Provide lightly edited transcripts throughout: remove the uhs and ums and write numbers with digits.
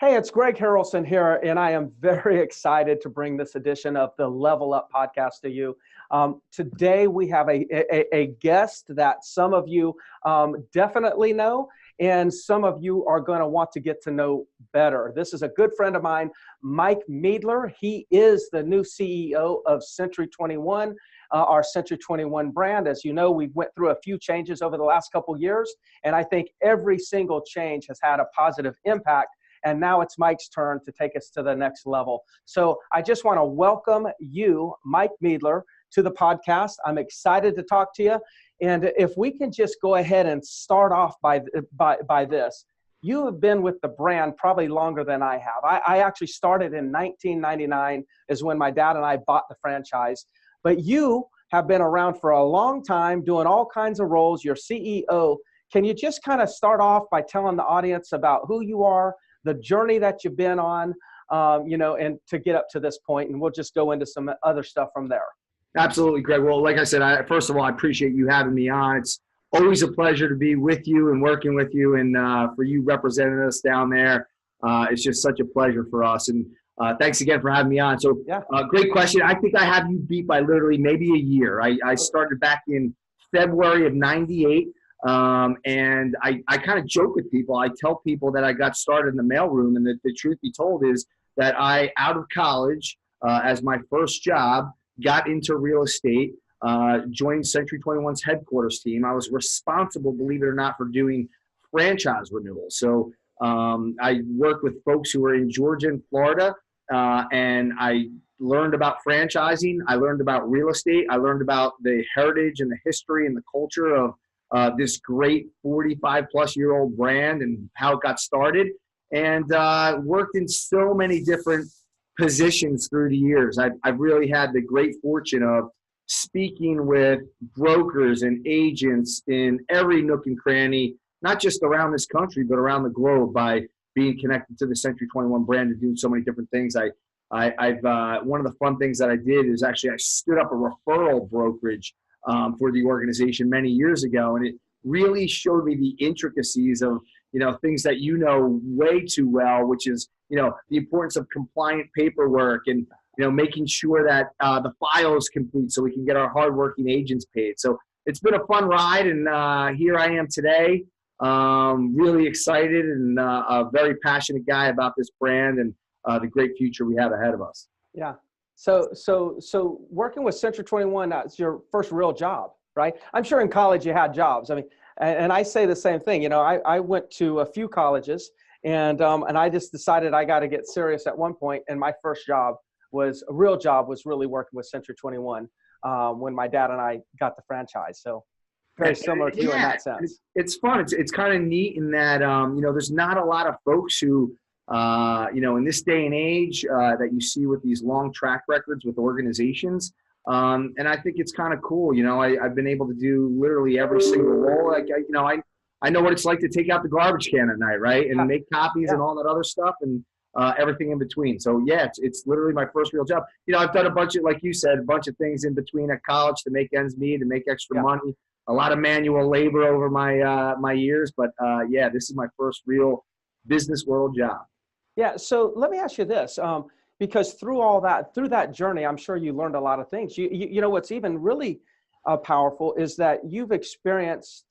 Hey, it's Greg Harrelson here, and I am very excited to bring this edition of the Level Up podcast to you. Today, we have a guest that some of you definitely know, and some of you are going to want to get to know better. This is a good friend of mine, Mike Miedler. He is the new CEO of Century 21, our Century 21 brand. As you know, we went through a few changes over the last couple years, and I think every single change has had a positive impact. And now it's Mike's turn to take us to the next level. So I just want to welcome you, Mike Miedler, to the podcast. I'm excited to talk to you. And if we can just go ahead and start off by this. You have been with the brand probably longer than I have. I actually started in 1999 is when my dad and I bought the franchise. But you have been around for a long time doing all kinds of roles. You're CEO. Can you just kind of start off by telling the audience about who you are, the journey that you've been on, and to get up to this point, and we'll just go into some other stuff from there. Absolutely, Greg. Well, like I said, first of all, I appreciate you having me on. It's always a pleasure to be with you and working with you, and for you representing us down there, it's just such a pleasure for us. And thanks again for having me on. So, yeah. Great question. I think I have you beat by literally maybe a year. I started back in February of '98. And I kind of joke with people. I tell people that I got started in the mailroom, and the truth be told is that I, out of college, as my first job, got into real estate, joined Century 21's headquarters team. I was responsible, believe it or not, for doing franchise renewals. So I worked with folks who were in Georgia and Florida, and I learned about franchising. I learned about real estate. I learned about the heritage and the history and the culture of this great 45-plus-year-old brand and how it got started, and worked in so many different positions through the years. I've really had the great fortune of speaking with brokers and agents in every nook and cranny, not just around this country, but around the globe, by being connected to the Century 21 brand and doing so many different things. I've one of the fun things that I did is actually I stood up a referral brokerage for the organization many years ago, and it really showed me the intricacies of things that way too well, which is the importance of compliant paperwork and making sure that the file is complete so we can get our hardworking agents paid. So it's been a fun ride, and here I am today, really excited and a very passionate guy about this brand and the great future we have ahead of us. Yeah. So working with Century 21, that's your first real job, right? I'm sure in college you had jobs. I mean, and I say the same thing. I went to a few colleges, and I just decided I got to get serious at one point. And my first job was really working with Century 21 when my dad and I got the franchise. So very similar to you in that sense. It's fun. It's kind of neat in that there's not a lot of folks who in this day and age that you see with these long track records with organizations. And I think it's kind of cool. I've been able to do literally every single role. Like, I know what it's like to take out the garbage can at night, right? And make copies and all that other stuff and everything in between. So yeah, it's literally my first real job. I've done a bunch of, like you said, a bunch of things in between at college to make ends meet and make extra money. A lot of manual labor over my years, but this is my first real business world job. Yeah. So let me ask you this, because through that journey, I'm sure you learned a lot of things. You know, what's even really powerful is that you've experienced,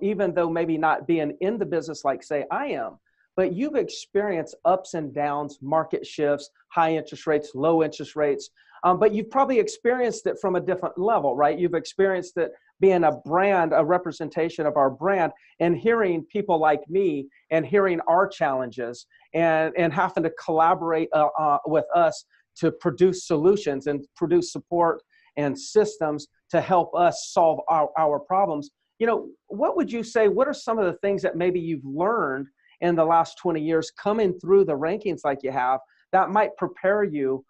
even though maybe not being in the business like say I am, but you've experienced ups and downs, market shifts, high interest rates, low interest rates. But you've probably experienced it from a different level, right? You've experienced it being a brand, a representation of our brand, and hearing people like me and hearing our challenges and having to collaborate with us to produce solutions and produce support and systems to help us solve our problems. What would you say, what are some of the things that maybe you've learned in the last 20 years coming through the rankings like you have that might prepare you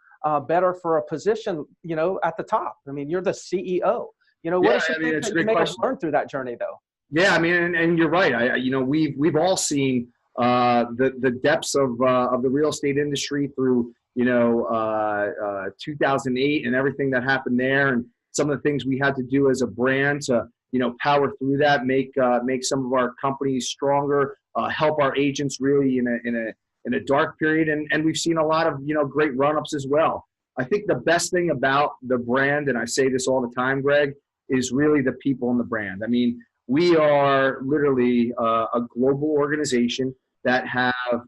better for a position, at the top? I mean, you're the CEO. What are some things that you may have learned through that journey, though? Yeah, I mean, and you're right. We've all seen the depths of the real estate industry through 2008 and everything that happened there, and some of the things we had to do as a brand to power through that, make some of our companies stronger, help our agents really in in a dark period, and we've seen a lot of, great run-ups as well. I think the best thing about the brand, and I say this all the time, Greg, is really the people in the brand. I mean, we are literally a global organization that have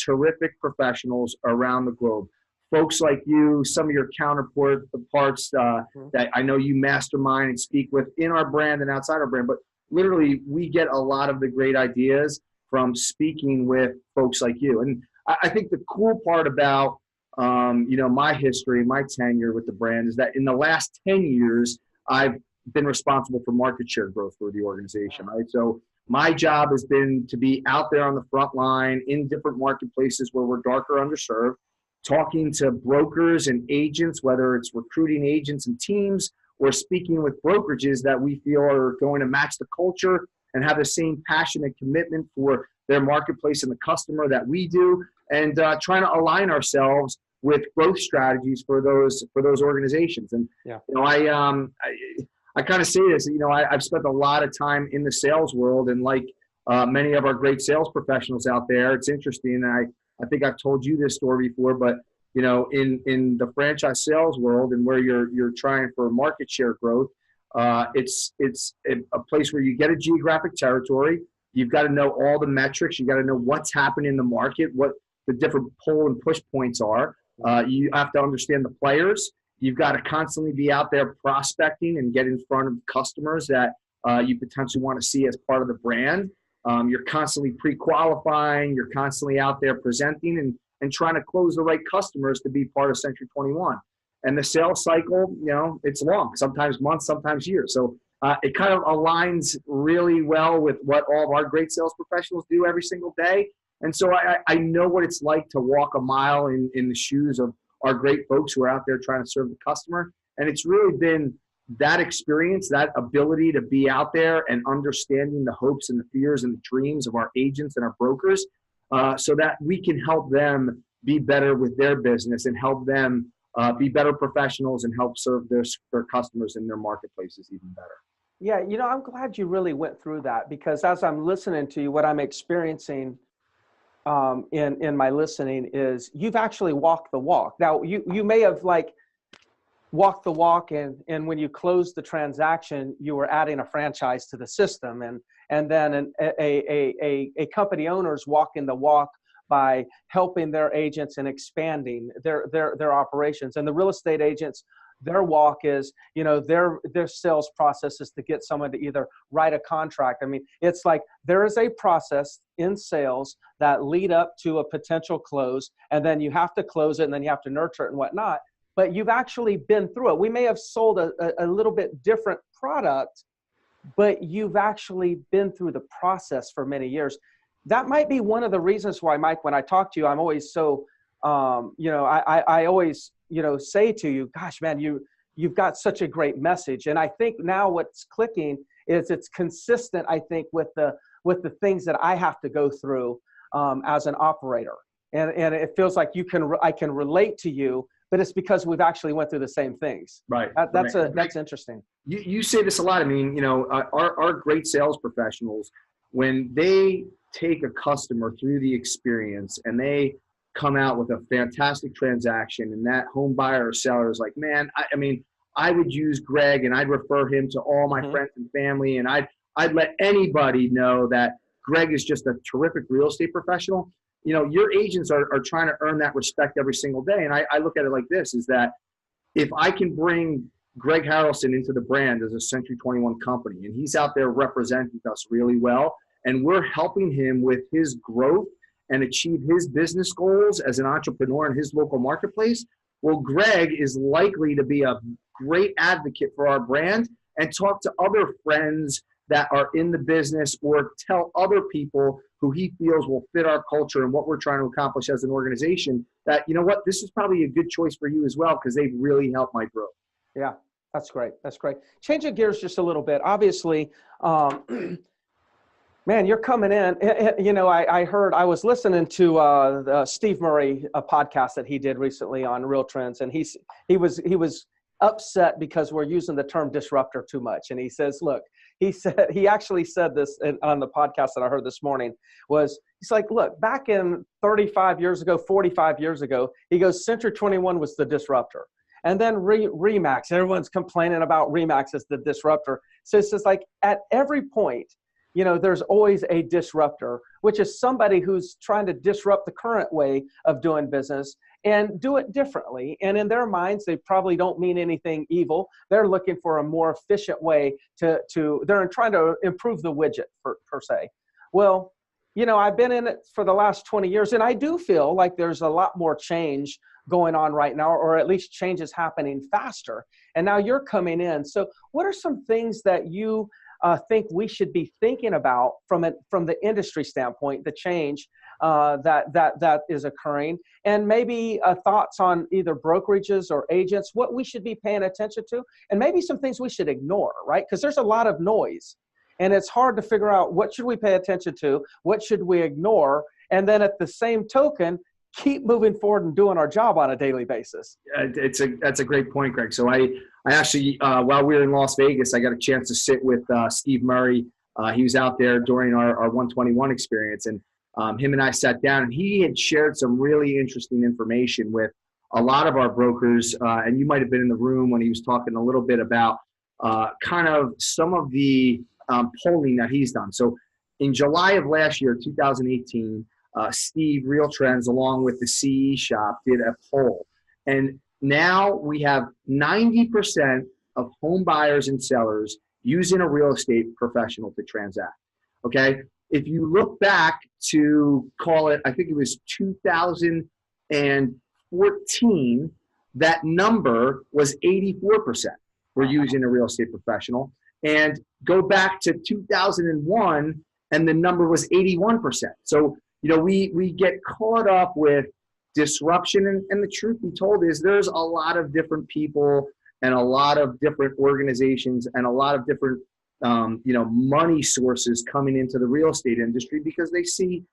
terrific professionals around the globe. Folks like you, some of your counterparts that I know you mastermind and speak with in our brand and outside our brand, but literally we get a lot of the great ideas from speaking with folks like you. And I think the cool part about my history, my tenure with the brand is that in the last 10 years, I've been responsible for market share growth for the organization, right? So my job has been to be out there on the front line in different marketplaces where we're dark or underserved, talking to brokers and agents, whether it's recruiting agents and teams or speaking with brokerages that we feel are going to match the culture and have the same passion and commitment for their marketplace and the customer that we do, and trying to align ourselves with growth strategies for those organizations. And I kind of say this, I've spent a lot of time in the sales world, and like many of our great sales professionals out there, it's interesting. And I think I've told you this story before, but in the franchise sales world and where you're trying for market share growth, it's a place where you get a geographic territory. You've got to know all the metrics. You got to know what's happening in the market, what the different pull and push points are. You have to understand the players. You've got to constantly be out there prospecting and get in front of customers that you potentially want to see as part of the brand. You're constantly pre-qualifying. You're constantly out there presenting and trying to close the right customers to be part of Century 21. And the sales cycle, it's long, sometimes months, sometimes years. So it kind of aligns really well with what all of our great sales professionals do every single day. And so I know what it's like to walk a mile in the shoes of our great folks who are out there trying to serve the customer. And it's really been that experience, that ability to be out there and understanding the hopes and the fears and the dreams of our agents and our brokers, so that we can help them be better with their business and help them be better professionals and help serve their customers in their marketplaces even better. Yeah, I'm glad you really went through that, because as I'm listening to you, what I'm experiencing in my listening is you've actually walked the walk. Now, you may have walked the walk, and when you closed the transaction, you were adding a franchise to the system, and then a company owner's walking the walk by helping their agents and expanding their operations. And the real estate agents, their walk is, their sales process is to get someone to either write a contract. I mean, it's like there is a process in sales that lead up to a potential close, and then you have to close it, and then you have to nurture it and whatnot. But you've actually been through it. We may have sold a little bit different product, but you've actually been through the process for many years. That might be one of the reasons why, Mike, when I talk to you, I'm always so, I always, say to you, gosh, man, you've got such a great message. And I think now what's clicking is it's consistent, I think, with the things that I have to go through as an operator. And it feels like I can relate to you, but it's because we've actually went through the same things. Right. That's interesting. You say this a lot. I mean, our great sales professionals, when they take a customer through the experience and they come out with a fantastic transaction, and that home buyer or seller is like, man, I would use Greg, and I'd refer him to all my friends and family, and I'd let anybody know that Greg is just a terrific real estate professional. Your agents are trying to earn that respect every single day. And I look at it like this, is that if I can bring Greg Harrelson into the brand as a Century 21 company, and he's out there representing us really well, and we're helping him with his growth and achieve his business goals as an entrepreneur in his local marketplace, well, Greg is likely to be a great advocate for our brand and talk to other friends that are in the business, or tell other people who he feels will fit our culture and what we're trying to accomplish as an organization, that, this is probably a good choice for you as well, because they've really helped my growth. Yeah, that's great. That's great. Changing gears just a little bit. Obviously, man, you're coming in. I was listening to the Steve Murray podcast that he did recently on Real Trends, and he was upset because we're using the term disruptor too much. And he says, look, he actually said this on the podcast that I heard this morning, he's like, look, back in 35 years ago, 45 years ago, he goes, Century 21 was the disruptor. And then Remax, everyone's complaining about Remax as the disruptor. So it's just like at every point, there's always a disruptor, which is somebody who's trying to disrupt the current way of doing business and do it differently. And in their minds, they probably don't mean anything evil. They're looking for a more efficient way they're trying to improve the widget per se. Well, I've been in it for the last 20 years, and I do feel like there's a lot more change going on right now, or at least change is happening faster. And now you're coming in. So what are some things that you think we should be thinking about from the industry standpoint, the change that is occurring, and maybe thoughts on either brokerages or agents, what we should be paying attention to, and maybe some things we should ignore, right? Because there's a lot of noise, and it's hard to figure out what should we pay attention to, what should we ignore, and then at the same token, keep moving forward and doing our job on a daily basis. That's a great point, Greg. So I actually, while we were in Las Vegas, I got a chance to sit with Steve Murray. He was out there during our 121 experience, and him and I sat down, and he had shared some really interesting information with a lot of our brokers. And you might have been in the room when he was talking a little bit about kind of some of the polling that he's done. So in July of last year, 2018, Steve Real Trends, along with the CE Shop, did a poll. And now we have 90% of home buyers and sellers using a real estate professional to transact. Okay? If you look back to call it, I think it was 2014, that number was 84% were using a real estate professional. And go back to 2001, and the number was 81%. So we get caught up with disruption, and the truth be told is there's a lot of different people and a lot of different organizations and a lot of different money sources coming into the real estate industry because they see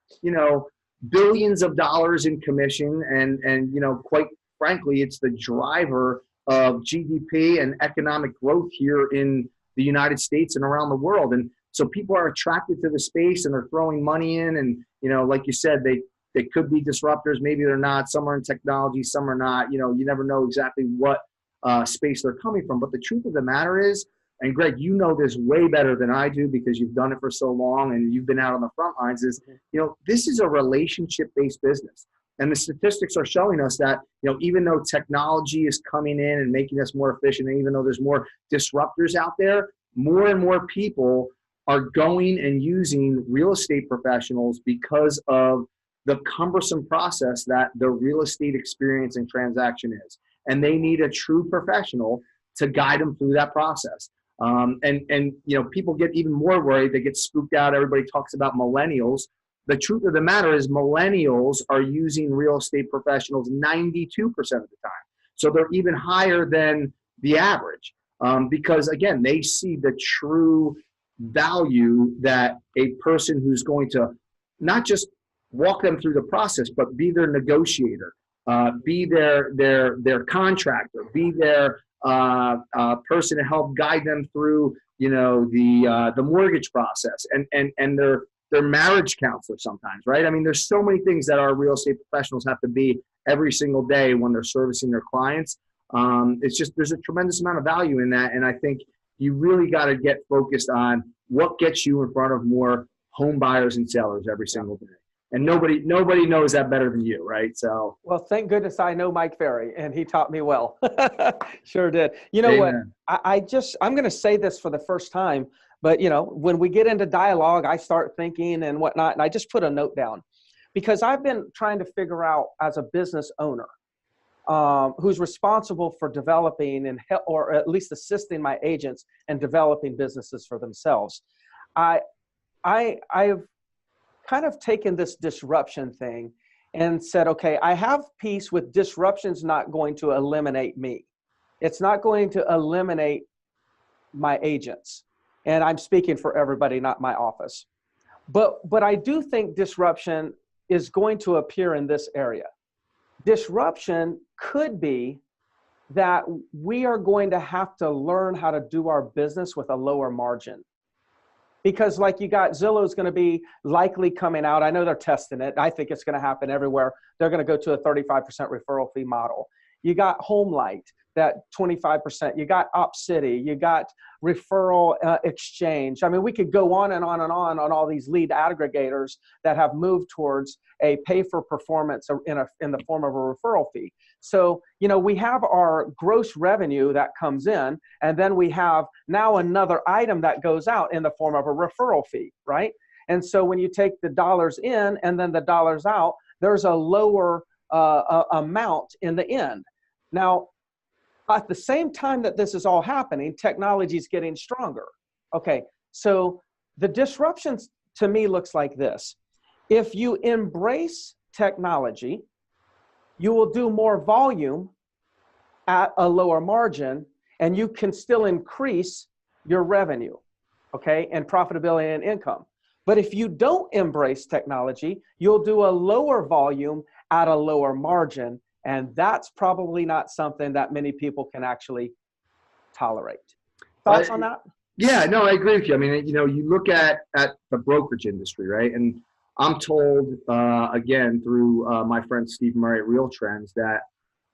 billions of dollars in commission, and quite frankly, it's the driver of GDP and economic growth here in the United States and around the world. And so people are attracted to the space, and they're throwing money in, and like you said, they could be disruptors. Maybe they're not. Some are in technology, some are not. You never know exactly what space they're coming from. But the truth of the matter is, and Greg, you know this way better than I do because you've done it for so long and you've been out on the front lines, is this is a relationship-based business. And the statistics are showing us that, even though technology is coming in and making us more efficient, and even though there's more disruptors out there, more and more people are going and using real estate professionals because of the cumbersome process that the real estate experience and transaction is. And they need a true professional to guide them through that process. And people get even more worried. They get spooked out. Everybody talks about millennials. The truth of the matter is millennials are using real estate professionals 92% of the time. So they're even higher than the average because, again, they see the true value that a person who's going to not just walk them through the process, but be their negotiator, be their contractor, be their person to help guide them through, the mortgage process and their marriage counselor sometimes, right? I mean, there's so many things that our real estate professionals have to be every single day when they're servicing their clients. There's a tremendous amount of value in that. And I think you really got to get focused on what gets you in front of more home buyers and sellers every single day. And nobody knows that better than you, right? So, well, thank goodness I know Mike Ferry, and he taught me well. Sure did. You know Amen. What? I'm going to say this for the first time, but when we get into dialogue, I start thinking and whatnot, and I just put a note down because I've been trying to figure out as a business owner who's responsible for developing or at least assisting my agents and developing businesses for themselves. I've kind of taken this disruption thing and said, okay, I have peace with disruption's not going to eliminate me. It's not going to eliminate my agents. And I'm speaking for everybody, not my office. But I do think disruption is going to appear in this area. Disruption could be that we are going to have to learn how to do our business with a lower margin. Because like you got Zillow's going to be likely coming out. I know they're testing it. I think it's going to happen everywhere. They're going to go to a 35% referral fee model. You got HomeLight, that 25%. You got OpCity. You got Referral Exchange. I mean, we could go on and on and on all these lead aggregators that have moved towards a pay for performance in the form of a referral fee. So, you know, we have our gross revenue that comes in, and then we have now another item that goes out in the form of a referral fee, right? And so when you take the dollars in and then the dollars out, there's a lower amount in the end. Now, at the same time that this is all happening, technology is getting stronger. Okay, so the disruptions to me looks like this. If you embrace technology, you will do more volume at a lower margin, and you can still increase your revenue, okay, and profitability and income. But if you don't embrace technology, you'll do a lower volume at a lower margin, and that's probably not something that many people can actually tolerate. Thoughts on that? Yeah, no, I agree with you. I mean, you know, you look at the brokerage industry, right? And I'm told, again, through my friend Steve Murray at Real Trends, that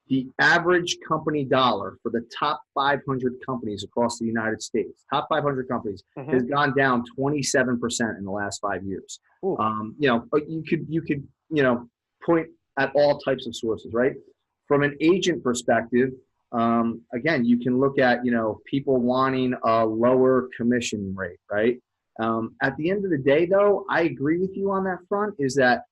the average company dollar for the top 500 companies across the United States, top 500 companies, has gone down 27% in the last 5 years. You know, you could, you know, point at all types of sources, right? From an agent perspective, again, you can look at, you know, people wanting a lower commission rate, right? At the end of the day, though, I agree with you on that front, is that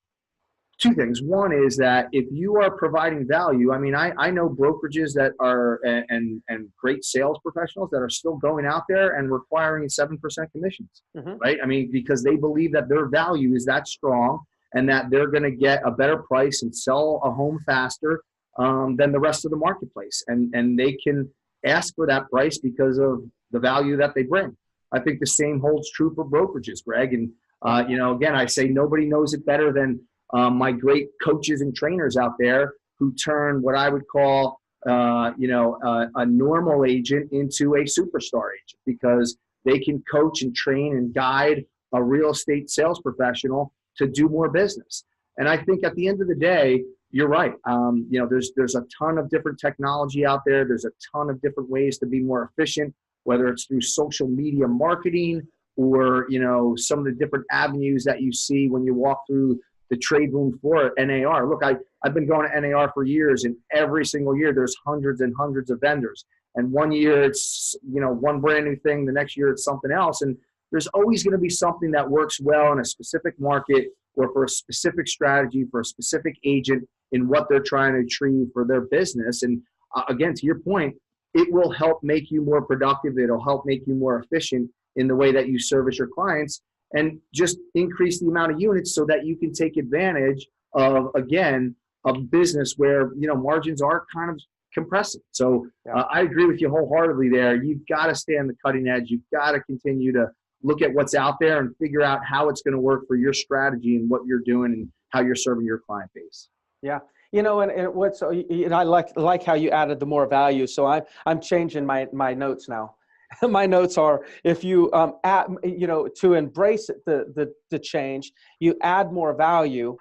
two things. One is that if you are providing value, I mean, I know brokerages that are, and great sales professionals that are still going out there and requiring 7% commissions, right? I mean, because they believe that their value is that strong and that they're going to get a better price and sell a home faster than the rest of the marketplace. And they can ask for that price because of the value that they bring. I think the same holds true for brokerages, Greg. And, you know, again, I say nobody knows it better than my great coaches and trainers out there who turn what I would call, you know, a normal agent into a superstar agent, because they can coach and train and guide a real estate sales professional to do more business. And I think at the end of the day, you're right. You know, there's a ton of different technology out there. There's a ton of different ways to be more efficient, whether it's through social media marketing or, you know, some of the different avenues that you see when you walk through the trade room floor at NAR. Look, I've been going to NAR for years, and every single year there's hundreds and hundreds of vendors. And one year it's, you know, one brand new thing. The next year it's something else. And there's always going to be something that works well in a specific market or for a specific strategy for a specific agent in what they're trying to achieve for their business. And again, to your point, it will help make you more productive. It'll help make you more efficient in the way that you service your clients, and just increase the amount of units so that you can take advantage of, again, a business where, you know, margins are kind of compressing. So I agree with you wholeheartedly there. You've got to stay on the cutting edge. You've got to continue to look at what's out there and figure out how it's going to work for your strategy and what you're doing and how you're serving your client base. Yeah. You know, and what's, and I like how you added the more value. So I'm changing my notes now. My notes are, if you add, you know, to embrace the change, you add more value,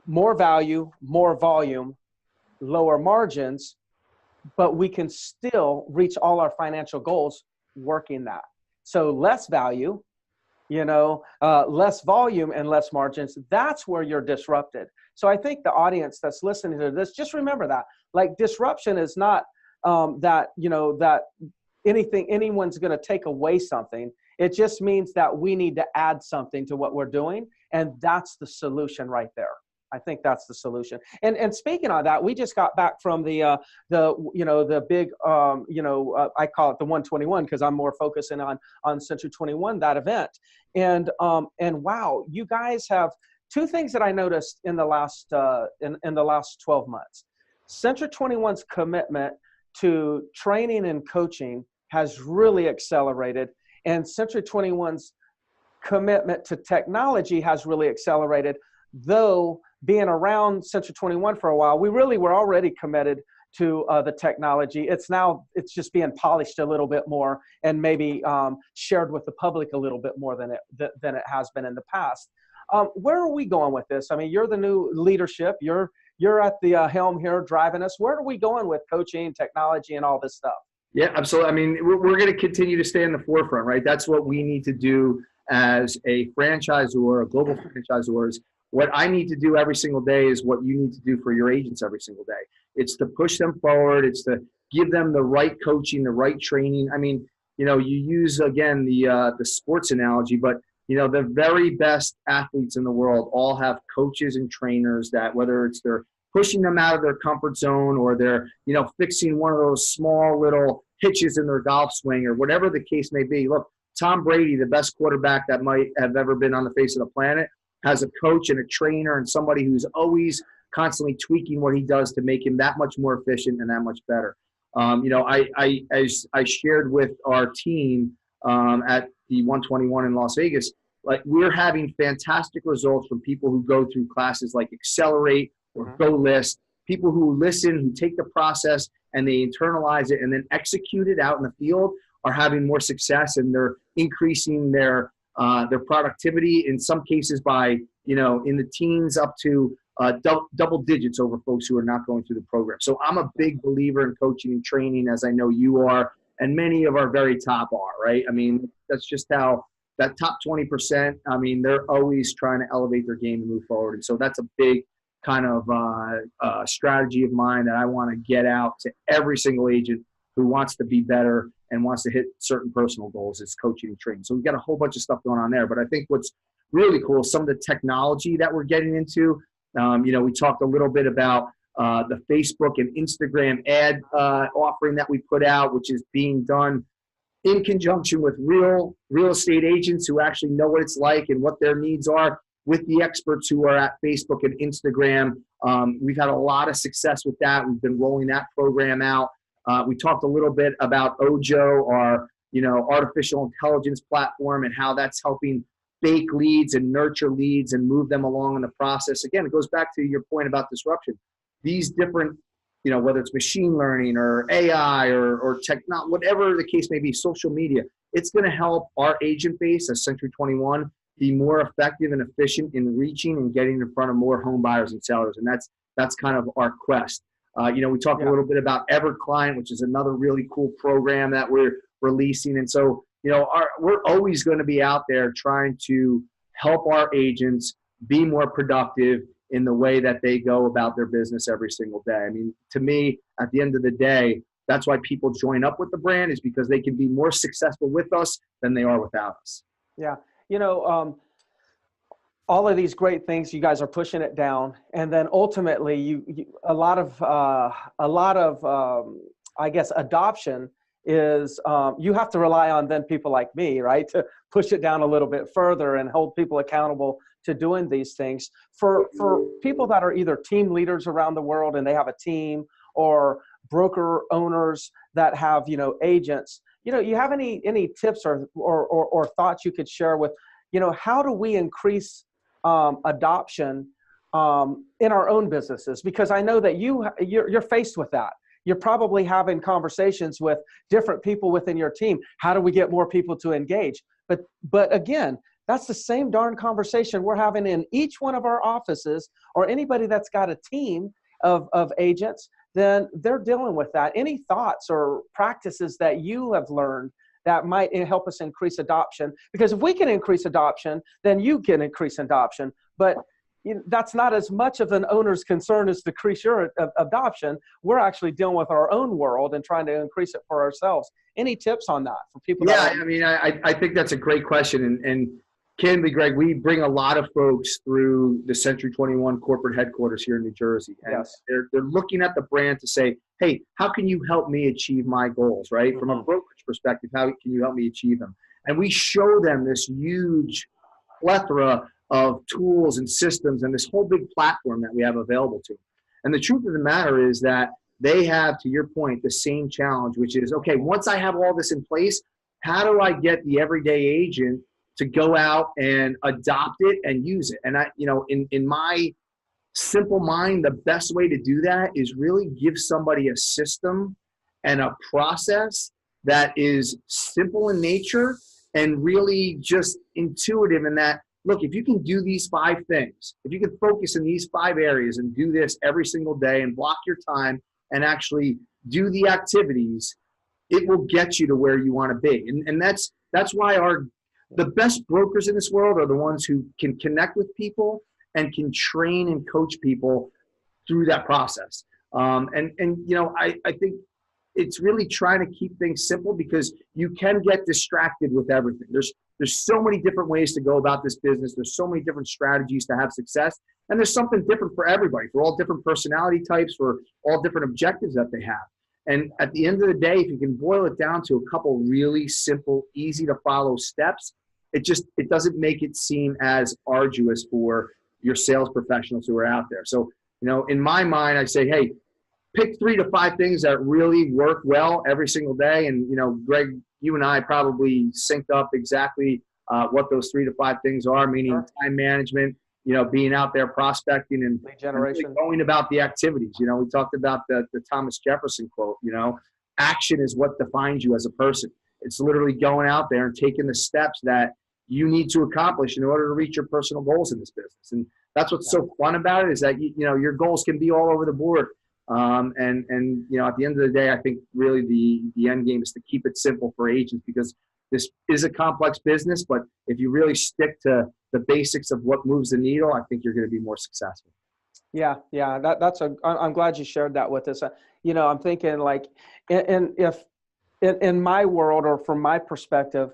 more volume, lower margins, but we can still reach all our financial goals working that. So less value, you know, less volume and less margins. That's where you're disrupted. So I think the audience that's listening to this, just remember that, like, disruption is not that, you know, that anyone's going to take away something. It just means that we need to add something to what we're doing. And that's the solution right there. I think that's the solution. And speaking of that, we just got back from the you know, the big, you know, I call it the 121 because I'm more focusing on Century 21, that event. And wow, you guys have two things that I noticed in the last, in the last 12 months. Century 21's commitment to training and coaching has really accelerated, and Century 21's commitment to technology has really accelerated. Though being around Century 21 for a while, we really were already committed to the technology. It's just being polished a little bit more and maybe shared with the public a little bit more than it has been in the past. Where are we going with this? I mean, you're the new leadership. You're at the helm here driving us. Where are we going with coaching, technology, and all this stuff? Yeah, absolutely. I mean, we're going to continue to stay in the forefront, right? That's what we need to do as a franchisor, a global franchisor. Is what I need to do every single day is what you need to do for your agents every single day. It's to push them forward. It's to give them the right coaching, the right training. I mean, you use, again, the sports analogy, but, the very best athletes in the world all have coaches and trainers that, whether it's they're pushing them out of their comfort zone or they're, fixing one of those small little hitches in their golf swing or whatever the case may be. Look, Tom Brady, the best quarterback that might have ever been on the face of the planet, has a coach and a trainer and somebody who's always constantly tweaking what he does to make him that much more efficient and that much better. As I shared with our team at the 121 in Las Vegas, like we're having fantastic results from people who go through classes like Accelerate or GoList, people who listen, who take the process and they internalize it and then execute it out in the field are having more success, and they're increasing their productivity in some cases by, in the teens up to double digits over folks who are not going through the program. So I'm a big believer in coaching and training, as I know you are, and many of our very top are, right? I mean, that's just how that top 20%, I mean, they're always trying to elevate their game and move forward. And so that's a big kind of strategy of mine that I want to get out to every single agent who wants to be better and wants to hit certain personal goals is coaching and training. So we've got a whole bunch of stuff going on there. But I think what's really cool is some of the technology that we're getting into. We talked a little bit about the Facebook and Instagram ad offering that we put out, which is being done in conjunction with real estate agents who actually know what it's like and what their needs are with the experts who are at Facebook and Instagram. We've had a lot of success with that. We've been rolling that program out. We talked a little bit about Ojo, our artificial intelligence platform, and how that's helping bake leads and nurture leads and move them along in the process. Again, it goes back to your point about disruption. These different, whether it's machine learning or AI or technology, whatever the case may be, social media, it's going to help our agent base as Century 21 be more effective and efficient in reaching and getting in front of more home buyers and sellers. And that's kind of our quest. We talked a little bit about EverClient, which is another really cool program that we're releasing. And so, we're always going to be out there trying to help our agents be more productive in the way that they go about their business every single day. I mean, to me, at the end of the day, that's why people join up with the brand, is because they can be more successful with us than they are without us. Yeah. All of these great things, you guys are pushing it down. And then ultimately a lot of I guess, adoption is you have to rely on then people like me, right, to push it down a little bit further and hold people accountable to doing these things. For people that are either team leaders around the world and they have a team, or broker owners that have, agents, you have any tips or thoughts you could share with, how do we increase adoption in our own businesses? Because I know that you're faced with that. You're probably having conversations with different people within your team. How do we get more people to engage? But again, that's the same darn conversation we're having in each one of our offices, or anybody that's got a team of agents, then they're dealing with that. Any thoughts or practices that you have learned that might help us increase adoption? Because if we can increase adoption, then you can increase adoption. But that's not as much of an owner's concern as to increase your adoption. We're actually dealing with our own world and trying to increase it for ourselves. Any tips on that for people? Yeah, I mean, I think that's a great question. And candidly, Greg, we bring a lot of folks through the Century 21 corporate headquarters here in New Jersey. And yes, they're looking at the brand to say, hey, how can you help me achieve my goals, right? Mm-hmm. From a brokerage perspective, how can you help me achieve them? And we show them this huge plethora of tools and systems and this whole big platform that we have available to them. And the truth of the matter is that they have, to your point, the same challenge, which is, okay, once I have all this in place, how do I get the everyday agent to go out and adopt it and use it? And in my Simple mind, the best way to do that is really give somebody a system and a process that is simple in nature and really just intuitive in that, look, if you can do these 5 things, if you can focus in these 5 areas and do this every single day and block your time and actually do the activities, it will get you to where you want to be. And that's why the best brokers in this world are the ones who can connect with people and can train and coach people through that process. I think it's really trying to keep things simple because you can get distracted with everything. There's so many different ways to go about this business. There's so many different strategies to have success. And there's something different for everybody, for all different personality types, for all different objectives that they have. And at the end of the day, if you can boil it down to a couple really simple, easy to follow steps, it doesn't make it seem as arduous for your sales professionals who are out there. So, in my mind, I say, hey, pick 3 to 5 things that really work well every single day. And, Greg, you and I probably synced up exactly what those 3 to 5 things are, meaning time management, being out there prospecting and lead generation, really going about the activities. We talked about the Thomas Jefferson quote, action is what defines you as a person. It's literally going out there and taking the steps that you need to accomplish in order to reach your personal goals in this business. And that's what's so fun about it, is that, your goals can be all over the board. At the end of the day, I think really the end game is to keep it simple for agents, because this is a complex business, but if you really stick to the basics of what moves the needle, I think you're going to be more successful. Yeah. I'm glad you shared that with us. I'm thinking like, if in my world, or from my perspective,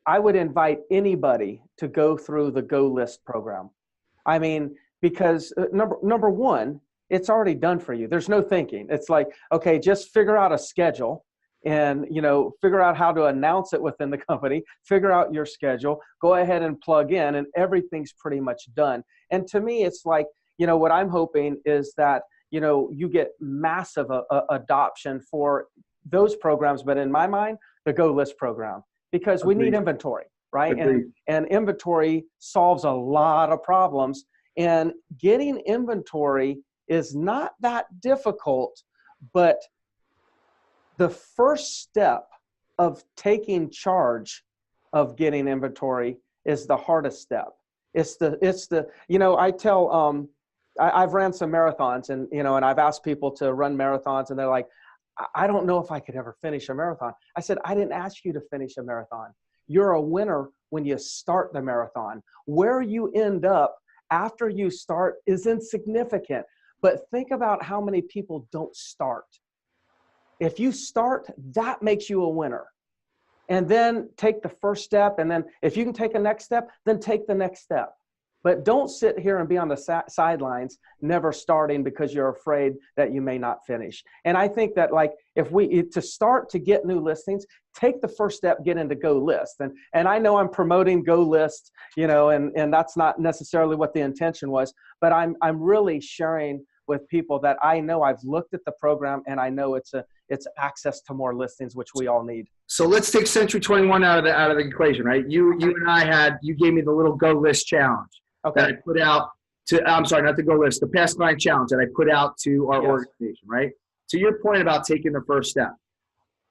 I would invite anybody to go through the GoList program. I mean, because number one, it's already done for you. There's no thinking. It's like, okay, just figure out a schedule and, figure out how to announce it within the company, figure out your schedule, go ahead and plug in, and everything's pretty much done. And to me, it's like, what I'm hoping is that, you get massive adoption for those programs. But in my mind, the GoList program, because we need inventory, right? And inventory solves a lot of problems, and getting inventory is not that difficult, but the first step of taking charge of getting inventory is the hardest step. I tell, I've ran some marathons, and I've asked people to run marathons, and they're like, I don't know if I could ever finish a marathon. I said, I didn't ask you to finish a marathon. You're a winner when you start the marathon. Where you end up after you start is insignificant. But think about how many people don't start. If you start, that makes you a winner. And then take the first step. And then if you can take a next step, then take the next step. But don't sit here and be on the sidelines, never starting because you're afraid that you may not finish. And I think that, like, if to start to get new listings, take the first step, get into GoList. And I know I'm promoting GoList, and that's not necessarily what the intention was, but I'm really sharing with people that I know. I've looked at the program, and I know it's access to more listings, which we all need. So let's take Century 21 out of the equation, right? You and I you gave me the little GoList challenge. Okay. That I put out I'm sorry, not the GoList, the Past Client Challenge that I put out to our organization, right? To your point about taking the first step,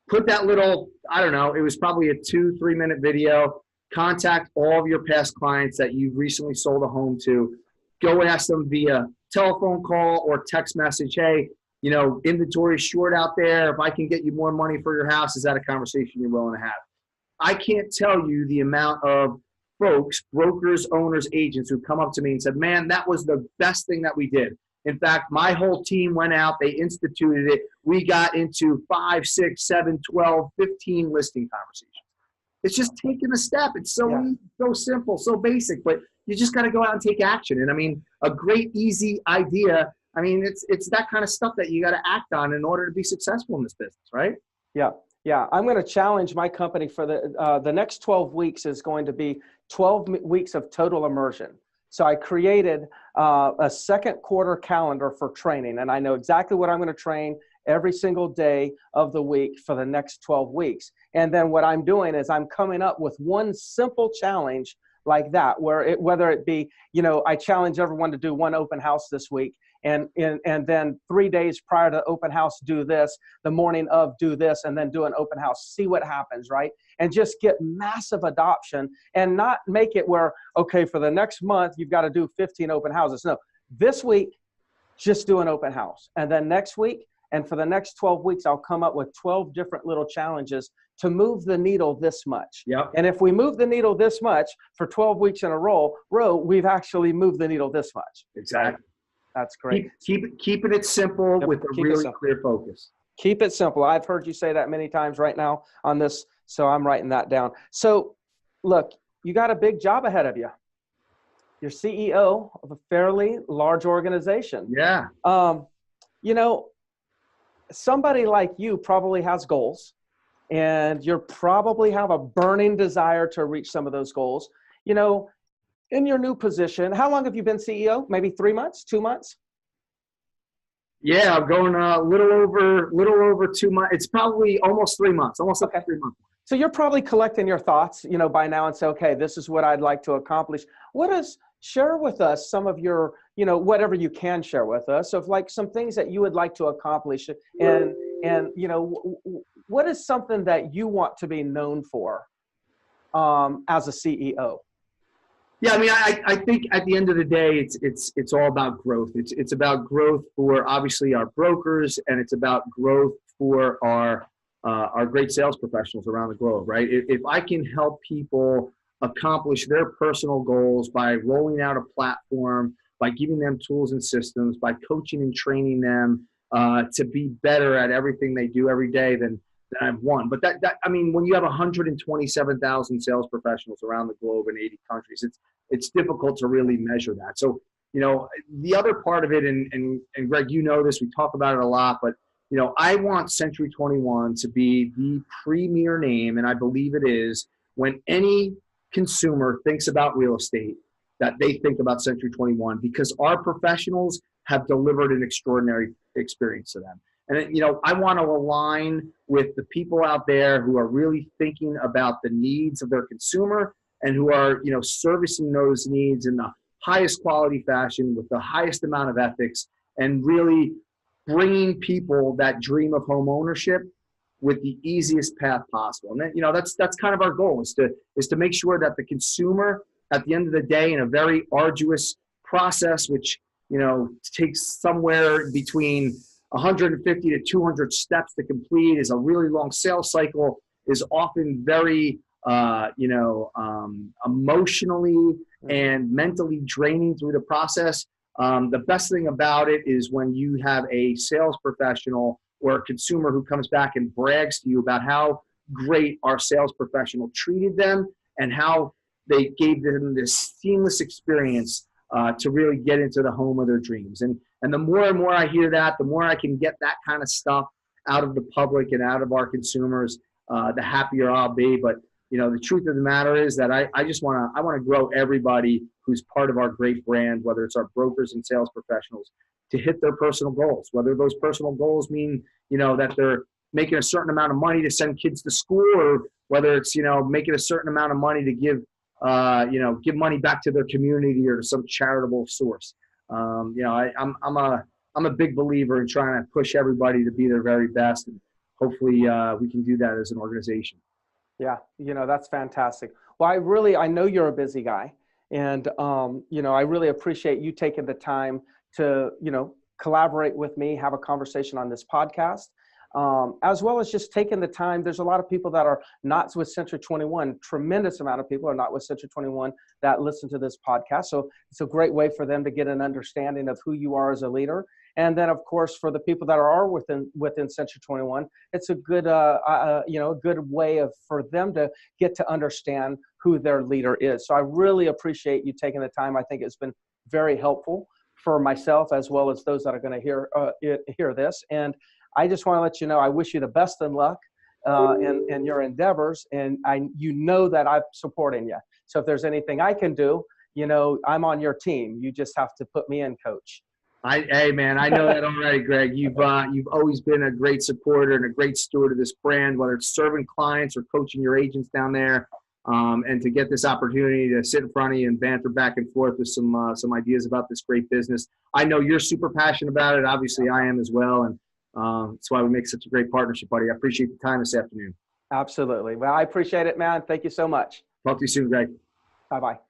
put that little, I don't know, it was probably a 2-3 minute video. Contact all of your past clients that you've recently sold a home to. Go ask them via telephone call or text message, hey, inventory is short out there. If I can get you more money for your house, is that a conversation you're willing to have? I can't tell you the amount of folks, brokers, owners, agents who come up to me and said, man, that was the best thing that we did. In fact, my whole team went out, they instituted it. We got into 5, 6, 7, 12, 15 listing conversations. It's just taking a step. It's so easy, so simple, so basic, but you just got to go out and take action. And I mean, a great, easy idea. I mean, it's that kind of stuff that you got to act on in order to be successful in this business, right? Yeah. Yeah. I'm going to challenge my company for the next 12 weeks is going to be 12 weeks of total immersion. So I created a second quarter calendar for training, and I know exactly what I'm going to train every single day of the week for the next 12 weeks. And then what I'm doing is I'm coming up with one simple challenge like that, whether it be, I challenge everyone to do one open house this week, and then 3 days prior to open house, do this, the morning of do this, and then do an open house, see what happens, right? And just get massive adoption, and not make it where, okay, for the next month, you've got to do 15 open houses. No, this week, just do an open house. And then next week, and for the next 12 weeks, I'll come up with 12 different little challenges to move the needle this much. Yep. And if we move the needle this much for 12 weeks in a row, we've actually moved the needle this much. Exactly. That's great. Keeping it simple with a really clear focus. Keep it simple. I've heard you say that many times right now on this, so I'm writing that down. So look, you got a big job ahead of you. You're CEO of a fairly large organization. Yeah. Somebody like you probably has goals, and you probably have a burning desire to reach some of those goals. In your new position, how long have you been CEO? Maybe 3 months, 2 months? Yeah, I'm going a little over 2 months. It's probably almost 3 months, almost up to 3 months. So you're probably collecting your thoughts, by now, and say, okay, this is what I'd like to accomplish. Share with us some of your, whatever you can share with us, of like some things that you would like to accomplish, and what is something that you want to be known for as a CEO? Yeah, I mean, I think at the end of the day, it's all about growth. It's about growth for obviously our brokers, and it's about growth for our great sales professionals around the globe, right? If I can help people accomplish their personal goals by rolling out a platform, by giving them tools and systems, by coaching and training them to be better at everything they do every day, then I've won. But I mean, when you have 127,000 sales professionals around the globe in 80 countries, it's difficult to really measure that. So, the other part of it, and Greg, this, we talk about it a lot, but I want Century 21 to be the premier name, and I believe it is, when any consumer thinks about real estate, that they think about Century 21, because our professionals have delivered an extraordinary experience to them. And, I want to align with the people out there who are really thinking about the needs of their consumer, and who are, servicing those needs in the highest quality fashion with the highest amount of ethics, and really bringing people that dream of home ownership with the easiest path possible. And then, that's kind of our goal, is to make sure that the consumer, at the end of the day, in a very arduous process, which, takes somewhere between 150 to 200 steps to complete, is a really long sales cycle, is often very, emotionally and mentally draining through the process. The best thing about it is when you have a sales professional or a consumer who comes back and brags to you about how great our sales professional treated them, and how they gave them this seamless experience to really get into the home of their dreams. And the more and more I hear that, the more I can get that kind of stuff out of the public and out of our consumers, the happier I'll be. But the truth of the matter is that I want to grow everybody who's part of our great brand, whether it's our brokers and sales professionals, to hit their personal goals. Whether those personal goals mean, that they're making a certain amount of money to send kids to school, or whether it's, making a certain amount of money to give money back to their community or to some charitable source. I'm a big believer in trying to push everybody to be their very best, and hopefully we can do that as an organization. Yeah, that's fantastic. Well, I know you're a busy guy, and I really appreciate you taking the time to collaborate with me, have a conversation on this podcast, as well as just taking the time. There's a lot of people that are not with Century 21. Tremendous amount of people are not with Century 21 that listen to this podcast. So it's a great way for them to get an understanding of who you are as a leader. And then, of course, for the people that are within Century 21, it's a good good way for them to get to understand who their leader is. So I really appreciate you taking the time. I think it's been very helpful for myself, as well as those that are going to hear this. And I just want to let you know, I wish you the best of luck in your endeavors, and that I'm supporting you. So if there's anything I can do, I'm on your team. You just have to put me in, coach. Hey man, I know that already, Greg. You've always been a great supporter and a great steward of this brand, whether it's serving clients or coaching your agents down there. and to get this opportunity to sit in front of you and banter back and forth with some ideas about this great business. I know you're super passionate about it. Obviously, I am as well, and that's why we make such a great partnership, buddy. I appreciate the time this afternoon. Absolutely. Well, I appreciate it, man. Thank you so much. Talk to you soon, Greg. Bye-bye.